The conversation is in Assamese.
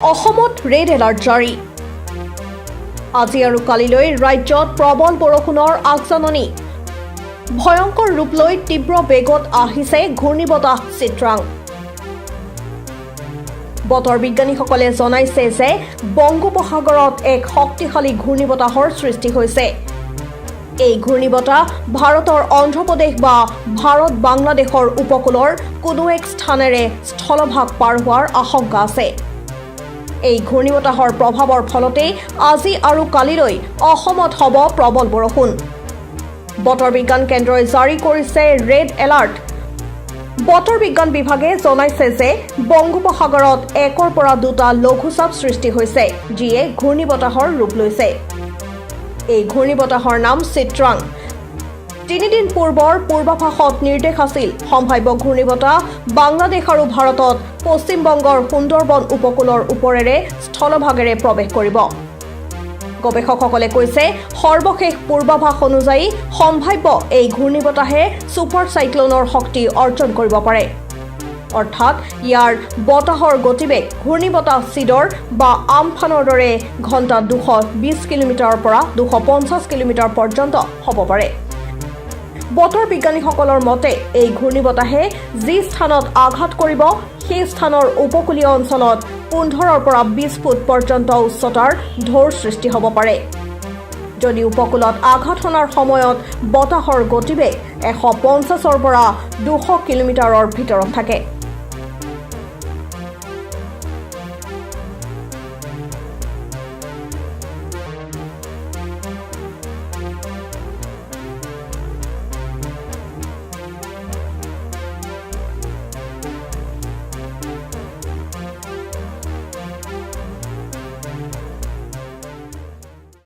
অসমত ৰেড এলাৰ্ট জাৰি আজি আৰু কালিলৈ ৰাজ্যত প্ৰবল বৰষুণৰ আগজাননী ভয়ংকৰ ৰূপ লৈ তীব্ৰ বেগত আহিছে ঘূৰ্ণীবতাহ চিত্ৰাং বতৰ বিজ্ঞানীসকলে জনাইছে যে বংগোপসাগৰত এক শক্তিশালী ঘূৰ্ণীবতাহৰ সৃষ্টি হৈছে এই ঘূৰ্ণীবতাহ ভাৰতৰ অন্ধ্ৰপ্ৰদেশ বা ভাৰত বাংলাদেশৰ উপকূলৰ কোনো এক স্থানেৰে স্থলভাগ পাৰ হোৱাৰ আশংকা আছে এই ঘূৰ্ণীবতাহৰ প্ৰভাৱৰ ফলতে আজি আৰু কালিলৈ অসমত হ'ব প্ৰবল বৰষুণ বতৰ বিজ্ঞান কেন্দ্ৰই জাৰি কৰিছে ৰেড এলাৰ্ট বতৰ বিজ্ঞান বিভাগে জনাইছে যে বংগোপসাগৰত একৰ পৰা দুটা লঘুচাপ সৃষ্টি হৈছে যিয়ে ঘূৰ্ণীবতাহৰ ৰূপ লৈছে এই ঘূৰ্ণীবতাহৰ নাম চিত্ৰাং 3 দিন পূৰ্বৰ পূৰ্বাভাসত নিৰ্দেশ আছিল সম্ভাৱ্য ঘূৰ্ণীবতাহ বাংলাদেশ আৰু ভাৰতত পশ্চিম বংগৰ সুন্দৰবন উপকূলৰ ওপৰেৰে স্থলভাগেৰে প্ৰৱেশ কৰিব গৱেষকসকলে কৈছে সৰ্বশেষ পূৰ্বাভাস অনুযায়ী সম্ভাৱ্য এই ঘূৰ্ণীবতাহে ছুপাৰ সাইক্লোনৰ শক্তি অৰ্জন কৰিব পাৰে অৰ্থাৎ ইয়াৰ বতাহৰ গতিবেগ ঘূৰ্ণীবতাহ চিডৰ বা আমফানৰ দৰে ঘণ্টা 220 কিলোমিটাৰৰ পৰা 250 কিলোমিটাৰ পৰ্যন্ত হ'ব পাৰে বতৰ বিজ্ঞানীসকলৰ মতে এই ঘূৰ্ণীবতাহে যি স্থানত আঘাত কৰিব সেই স্থানৰ উপকূলীয় অঞ্চলত 15 পৰা 20 ফুট পৰ্যন্ত উচ্চতাৰ ঢৌৰ সৃষ্টি হ'ব পাৰে যদি উপকূলত আঘাত হনাৰ সময়ত বতাহৰ গতিবেগ 150 পৰা 200 কিলোমিটাৰৰ ভিতৰত থাকে